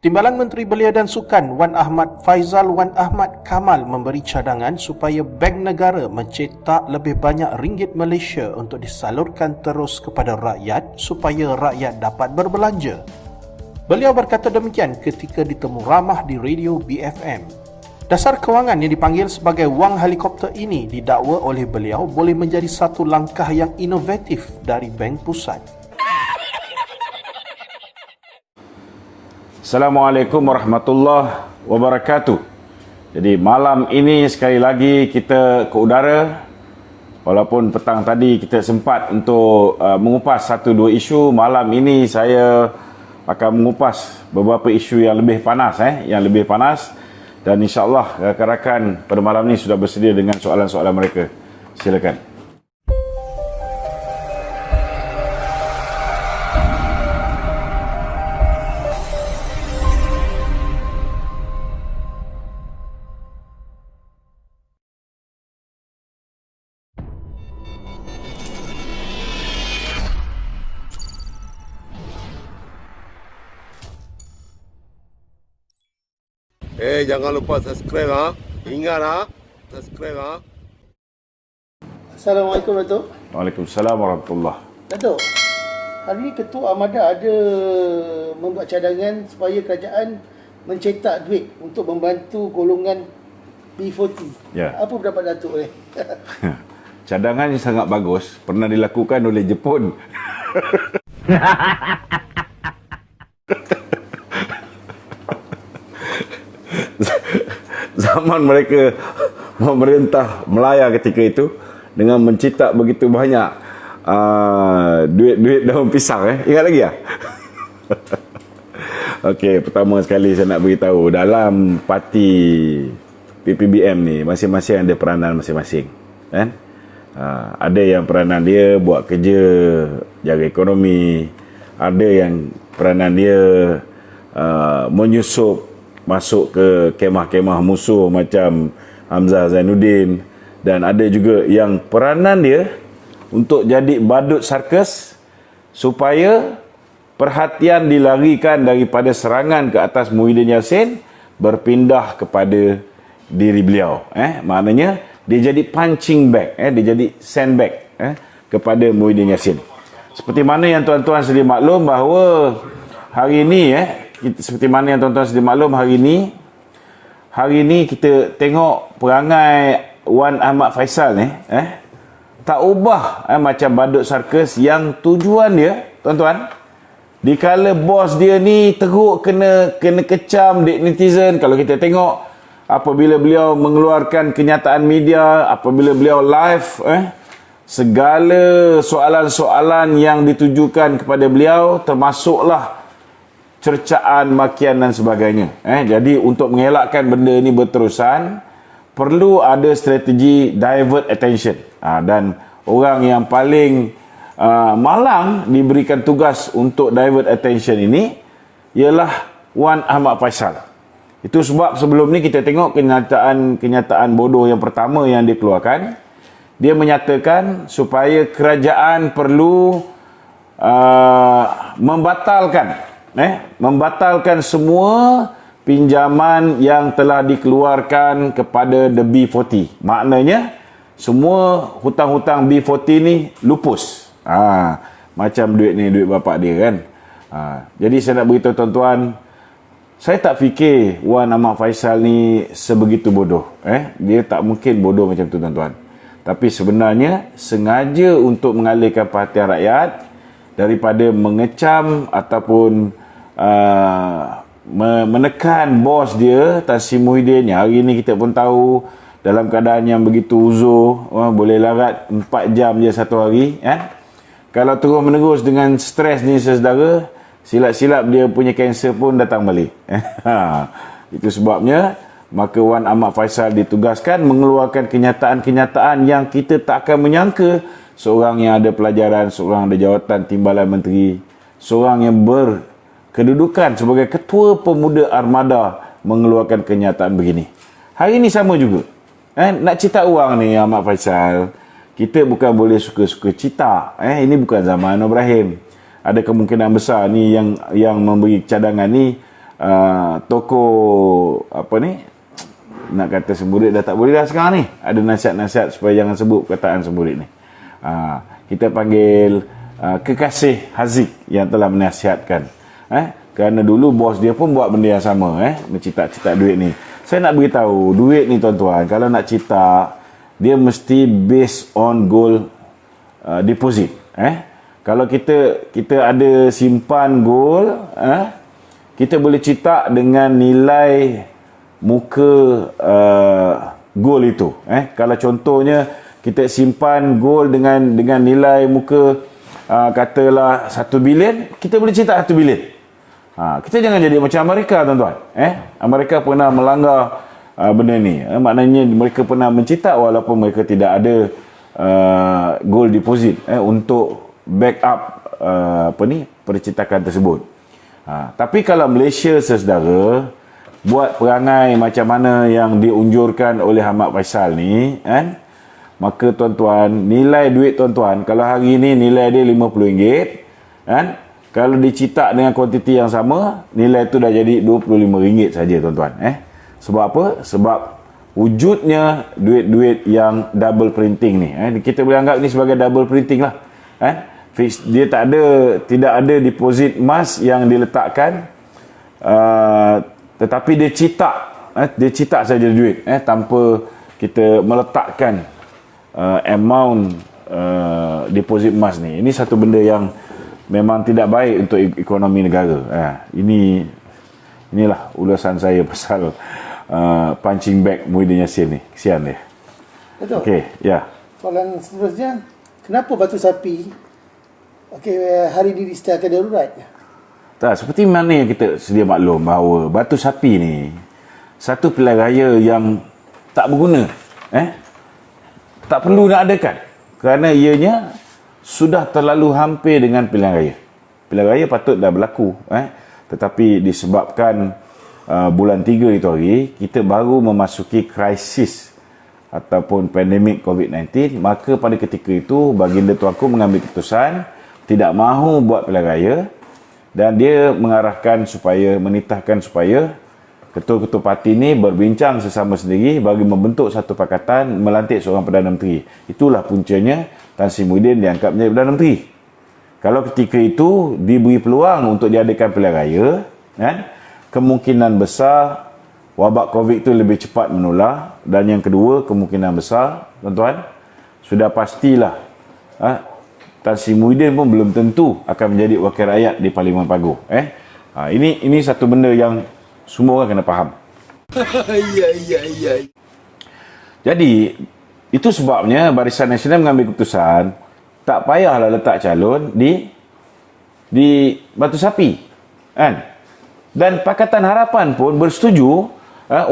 Timbalan Menteri Belia dan Sukan Wan Ahmad Faizal Wan Ahmad Kamal memberi cadangan supaya Bank Negara mencetak lebih banyak ringgit Malaysia untuk disalurkan terus kepada rakyat supaya rakyat dapat berbelanja. Beliau berkata demikian ketika ditemu ramah di radio BFM. Dasar kewangan yang dipanggil sebagai wang helikopter ini didakwa oleh beliau boleh menjadi satu langkah yang inovatif dari Bank Pusat. Assalamualaikum warahmatullahi wabarakatuh. Jadi malam ini sekali lagi kita ke udara. Walaupun petang tadi kita sempat untuk mengupas satu dua isu, malam ini saya akan mengupas beberapa isu yang lebih panas dan insya-Allah rakan-rakan pada malam ini sudah bersedia dengan soalan-soalan mereka. Silakan. Jangan lupa subscribe ha. Ingat ha, subscribe ha. Assalamualaikum Datuk. Waalaikumsalam warahmatullahi. Datuk, hari ini Ketua Armada ada membuat cadangan supaya kerajaan mencetak duit untuk membantu golongan B40. Ya. Apa pendapat Datuk ni? Cadangan yang sangat bagus, pernah dilakukan oleh Jepun. Zaman mereka memerintah Melaya ketika itu dengan mencetak begitu banyak duit-duit daun pisang. Ingat lagi ya? Okey, pertama sekali saya nak beritahu, dalam parti PPBM ni masing-masing ada peranan masing-masing, kan? Ada yang peranan dia buat kerja jaga ekonomi, ada yang peranan dia menyusup masuk ke kemah-kemah musuh macam Hamzah Zainuddin, dan ada juga yang peranan dia untuk jadi badut sarkas supaya perhatian dilarikan daripada serangan ke atas Muhyiddin Yassin berpindah kepada diri beliau. Maknanya dia jadi punching bag, dia jadi sandbag kepada Muhyiddin Yassin. Seperti mana yang tuan-tuan sedia maklum bahawa hari ini seperti mana yang tuan-tuan sedia maklum, hari ini kita tengok perangai Wan Ahmad Faisal ni tak ubah macam badut sarkas, yang tujuan dia, tuan-tuan, dikala bos dia ni teruk kena kecam netizen. Kalau kita tengok apabila beliau mengeluarkan kenyataan media, apabila beliau live, segala soalan-soalan yang ditujukan kepada beliau termasuklah cercaan, makian dan sebagainya. Jadi untuk mengelakkan benda ini berterusan, perlu ada strategi divert attention. Dan orang yang paling malang diberikan tugas untuk divert attention ini ialah Wan Ahmad Faisal. Itu sebab sebelum ni kita tengok kenyataan bodoh yang pertama yang dikeluarkan. Dia menyatakan supaya kerajaan perlu membatalkan semua pinjaman yang telah dikeluarkan kepada the B40. Maknanya semua hutang-hutang B40 ni lupus. Macam duit ni duit bapak dia kan. Jadi saya nak beritahu tuan-tuan, saya tak fikir Wan Ahmad Faisal ni sebegitu bodoh. Dia tak mungkin bodoh macam tu, tuan-tuan. Tapi sebenarnya sengaja untuk mengalihkan perhatian rakyat daripada mengecam ataupun menekan bos dia, Tan Sri Muhyiddin. Hari ini kita pun tahu dalam keadaan yang begitu uzur, boleh larat 4 jam je satu hari. Kalau terus menerus dengan stres ni saudara, silap-silap dia punya kanser pun datang balik. Itu sebabnya maka Wan Ahmad Faisal ditugaskan mengeluarkan kenyataan-kenyataan yang kita tak akan menyangka seorang yang ada pelajaran, seorang ada jawatan timbalan menteri, seorang yang berkedudukan sebagai ketua pemuda armada mengeluarkan kenyataan begini. Hari ini sama juga. Nak cita uang ni Ahmad Faisal, kita bukan boleh suka-suka cita. Ini bukan zaman Ibrahim. Ada kemungkinan besar ni yang memberi cadangan ni tokoh apa ni, nak kata semburit dah tak boleh dah sekarang ni. Ada nasihat-nasihat supaya jangan sebut perkataan semburit ni. Kita panggil kekasih Haziq yang telah menasihatkan. Kerana dulu bos dia pun buat benda yang sama, mencipta-cipta duit ni. Saya nak beritahu, duit ni tuan-tuan, kalau nak cipta, dia mesti based on gold deposit. Kalau kita ada simpan gold, kita boleh cetak dengan nilai muka gold itu. Kalau contohnya kita simpan gold dengan nilai muka katalah 1 bilion, kita boleh cetak 1 bilion. Kita jangan jadi macam Amerika tuan-tuan. Amerika pernah melanggar benda ni. Maknanya mereka pernah mencetak walaupun mereka tidak ada gold deposit untuk back up percetakan tersebut. Tapi kalau Malaysia sesedara buat perangai macam mana yang diunjurkan oleh Ahmad Faisal ni, maka tuan-tuan, nilai duit tuan-tuan, kalau hari ni nilai dia RM50, kalau dicetak dengan kuantiti yang sama, nilai tu dah jadi RM25 saja tuan-tuan. Sebab apa? Sebab wujudnya duit-duit yang double printing ni. Kita boleh anggap ni sebagai double printing lah. Dia tidak ada deposit emas yang diletakkan, tetapi dia cetak saja duit, tanpa kita meletakkan amount deposit emas ni. Ini satu benda yang memang tidak baik untuk ekonomi negara. Inilah ulasan saya pasal punching bag Muhyiddin Yassin ni. Kesian dia. Betul. Okey, ya. Soalan seterusnya, kenapa batu sapi hari ini diisytiharkan darurat? Tak, seperti mana yang kita sedia maklum bahawa batu sapi ni satu pilihan raya yang tak berguna. Tak perlu nak adakan. Kerana ianya sudah terlalu hampir dengan pilihan raya. Pilihan raya patut dah berlaku. Tetapi disebabkan bulan 3 itu hari, kita baru memasuki krisis ataupun pandemik COVID-19, maka pada ketika itu baginda tuanku mengambil keputusan tidak mahu buat pilihan raya, dan dia menitahkan supaya ketua-ketua parti ni berbincang sesama sendiri bagi membentuk satu pakatan melantik seorang Perdana Menteri. Itulah puncanya Tan Sri Muhyiddin diangkat menjadi Perdana Menteri. Kalau ketika itu diberi peluang untuk diadakan pilihan raya, kemungkinan besar wabak COVID itu lebih cepat menular, dan yang kedua, kemungkinan besar tuan-tuan, sudah pastilah Tan Sri Muhyiddin pun belum tentu akan menjadi wakil rakyat di Parlimen Paguh. Ini satu benda yang semua orang kena faham. Jadi itu sebabnya Barisan Nasional mengambil keputusan tak payahlah letak calon di Batu Sapi, dan Pakatan Harapan pun bersetuju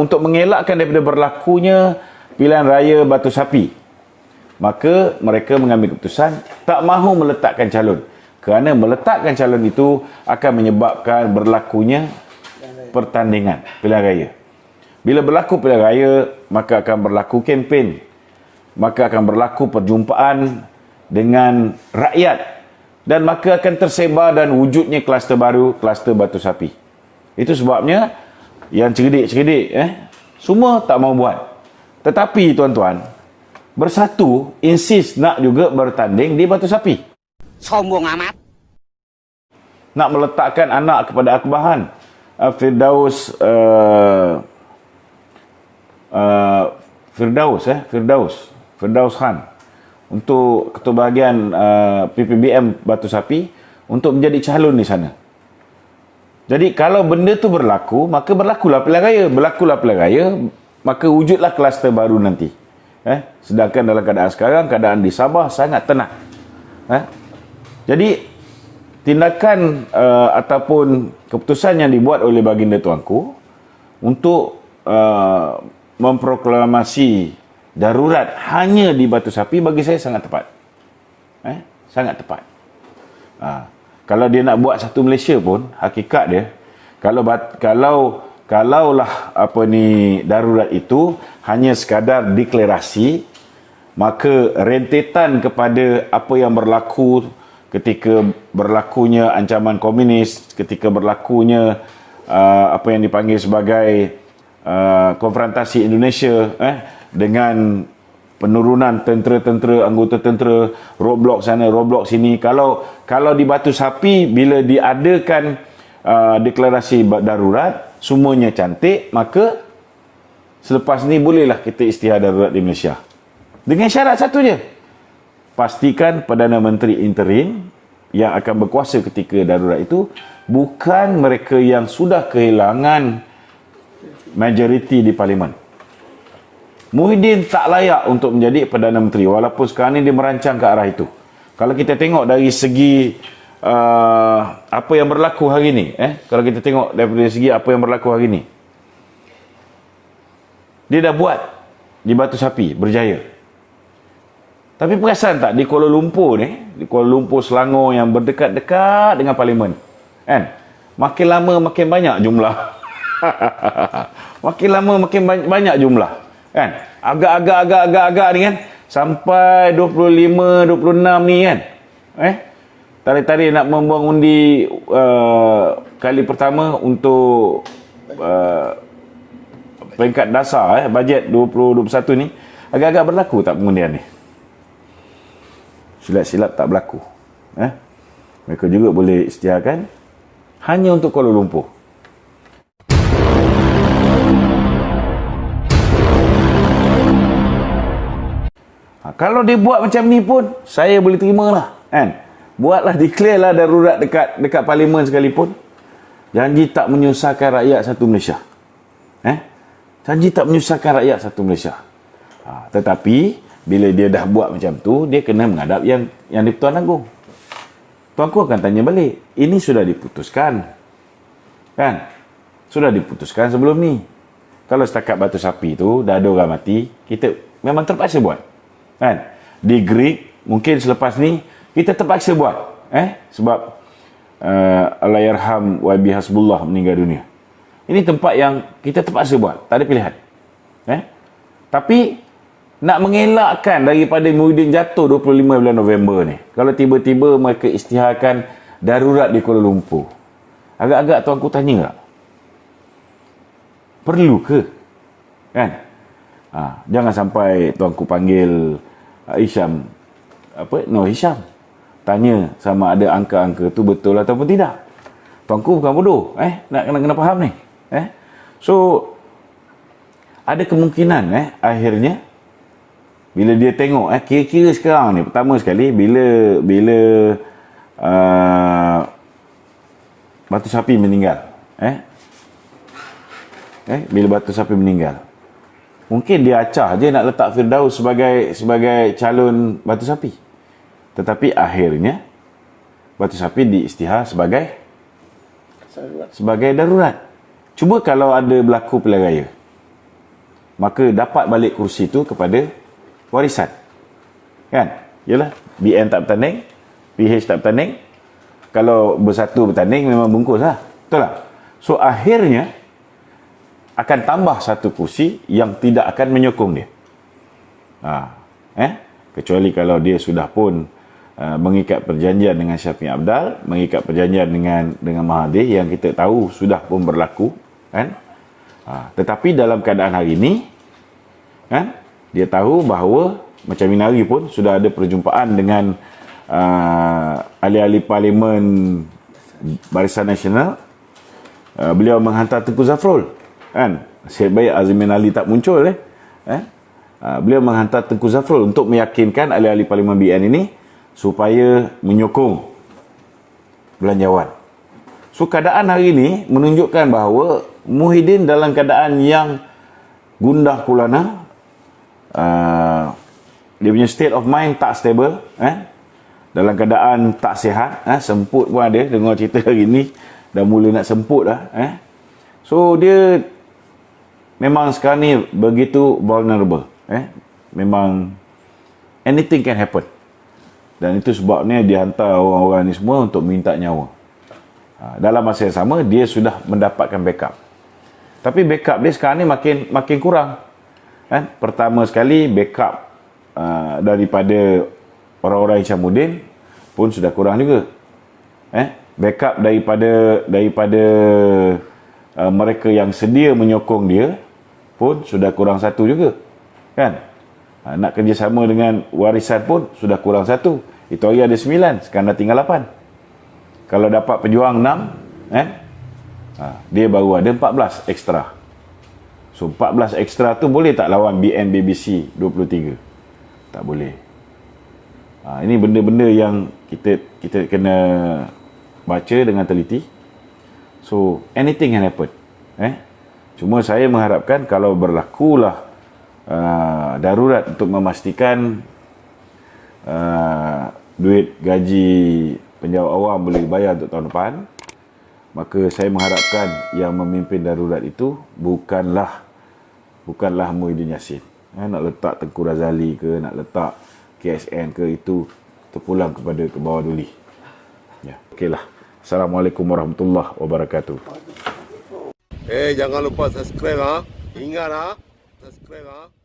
untuk mengelakkan daripada berlakunya pilihan raya Batu Sapi. Maka mereka mengambil keputusan tak mahu meletakkan calon, kerana meletakkan calon itu akan menyebabkan berlakunya pertandingan pilihan raya. Bila berlaku pilihan raya, maka akan berlaku kempen, maka akan berlaku perjumpaan dengan rakyat, dan maka akan tersebar dan wujudnya kluster baru, kluster Batu Sapi. Itu sebabnya yang cerdik-cerdik semua tak mau buat. Tetapi tuan-tuan, Bersatu insist nak juga bertanding di Batu Sapi. Sombong amat. Nak meletakkan anak kepada Akbahan, Firdaus Khan untuk ketua bahagian PPBM Batu Sapi untuk menjadi calon di sana. Jadi kalau benda tu berlaku, maka berlakulah pilihan raya. Berlakulah pilihan raya, maka wujudlah kluster baru nanti. Sedangkan dalam keadaan sekarang, keadaan di Sabah sangat tenang. Jadi tindakan ataupun keputusan yang dibuat oleh baginda tuanku untuk memproklamasi darurat hanya di Batu Sapi, bagi saya sangat tepat. Sangat tepat. Kalau dia nak buat satu Malaysia pun, hakikat dia, kalaulah darurat itu hanya sekadar deklarasi, maka rentetan kepada apa yang berlaku ketika berlakunya ancaman komunis, ketika berlakunya apa yang dipanggil sebagai konfrontasi Indonesia dengan penurunan tentera-tentera, anggota tentera, roadblock sana, roadblock sini. Kalau di Batu Sapi, bila diadakan deklarasi darurat, semuanya cantik, maka selepas ni bolehlah kita isytihar darurat di Malaysia. Dengan syarat satu je, pastikan Perdana Menteri interim yang akan berkuasa ketika darurat itu bukan mereka yang sudah kehilangan majoriti di Parlimen. Muhyiddin tak layak untuk menjadi Perdana Menteri, walaupun sekarang ni dia merancang ke arah itu. Kalau kita tengok dari segi apa yang berlaku hari ni, kalau kita tengok dari segi apa yang berlaku hari ni, dia dah buat di Batu Sapi, berjaya. Tapi perasan tak, di Kuala Lumpur ni, di Kuala Lumpur, Selangor yang berdekat-dekat dengan Parlimen, kan? Makin lama makin banyak jumlah. Makin lama makin banyak jumlah, kan? Agak-agak ni kan, sampai 25, 26 ni kan, tarik-tarik nak membuang undi kali pertama untuk peringkat dasar bajet 2021 ni, agak-agak berlaku tak pengundian ni? Silap-silap tak berlaku. Mereka juga boleh isytiharkan hanya untuk Kuala Lumpur. Kalau dia buat macam ni pun, saya boleh terima lah, kan? Buatlah, declare lah darurat dekat Parlimen sekalipun. Janji tak menyusahkan rakyat satu Malaysia. Janji tak menyusahkan rakyat satu Malaysia. Tetapi bila dia dah buat macam tu, dia kena menghadap yang di-Pertuan Agong. Tuanku akan tanya balik, ini sudah diputuskan, kan? Sudah diputuskan sebelum ni. Kalau setakat Batu Sapi tu dah ada orang mati, kita memang terpaksa buat, kan? Di Greek mungkin selepas ni kita terpaksa buat, sebab Allahyarham YB Hasbullah meninggal dunia. Ini tempat yang kita terpaksa buat, tak ada pilihan. Tapi nak mengelakkan daripada Muhyiddin jatuh 25 bulan November ni, kalau tiba-tiba mereka isytiharkan darurat di Kuala Lumpur, agak-agak tuanku tanya tak, perlu ke? Kan? Jangan sampai tuanku panggil Hisham, Nur Hisham, tanya sama ada angka-angka tu betul ataupun tidak. Tuanku bukan bodoh, nak kena faham ni. So ada kemungkinan akhirnya bila dia tengok kira-kira sekarang ni, pertama sekali bila Batu Sapi meninggal, bila Batu Sapi meninggal, mungkin dia acah je nak letak Firdaus sebagai calon Batu Sapi. Tetapi akhirnya Batu Sapi diisytihar sebagai darurat. Cuba kalau ada berlaku pilihan raya, maka dapat balik kursi tu kepada warisan, kan? Yalah, BN tak bertanding, PH tak bertanding, kalau bersatu bertanding memang bungkus lah, betul tak? So akhirnya akan tambah satu kursi yang tidak akan menyokong dia, kecuali kalau dia sudah pun mengikat perjanjian dengan Syafiq Abdal, mengikat perjanjian dengan Mahathir yang kita tahu sudah pun berlaku, kan? Tetapi dalam keadaan hari ini, kan, dia tahu bahawa macam ini hari pun sudah ada perjumpaan dengan ahli-ahli Parlimen Barisan Nasional. Beliau menghantar Tengku Zafrul, kan? Nasib baik Azimin Ali tak muncul. Beliau menghantar Tengku Zafrul untuk meyakinkan ahli-ahli Parlimen BN ini supaya menyokong belanjawan. So keadaan hari ini menunjukkan bahawa Muhyiddin dalam keadaan yang gundah gulana, dia punya state of mind tak stable, dalam keadaan tak sihat, semput pun ada. Dengar cerita hari ni dah mula nak semput dah. So dia memang sekarang ni begitu vulnerable, memang anything can happen. Dan itu sebabnya dia hantar orang-orang ni semua untuk minta nyawa. Dalam masa yang sama, dia sudah mendapatkan backup. Tapi backup dia sekarang ni makin kurang. Pertama sekali, backup daripada orang-orang Hishamuddin pun sudah kurang juga. Backup daripada mereka yang sedia menyokong dia pun sudah kurang satu juga, kan? Nak kerjasama dengan warisan pun sudah kurang satu. Itu hari ada 9, sekarang dah tinggal 8. Kalau dapat pejuang 6, dia baru ada 14 ekstra. So 14 ekstra tu boleh tak lawan BN BBC 23? Tak boleh. Ini benda-benda yang kita kena baca dengan teliti. So anything can happen. Cuma saya mengharapkan kalau berlakulah darurat untuk memastikan duit gaji penjawat awam boleh bayar untuk tahun depan, maka saya mengharapkan yang memimpin darurat itu bukanlah Muhyiddin Yassin. Nak letak Tengku Razali ke, nak letak KSN ke, itu terpulang ke bawah duli. Ya, okeylah. Assalamualaikum warahmatullahi wabarakatuh. Jangan lupa subscribe Ingat subscribe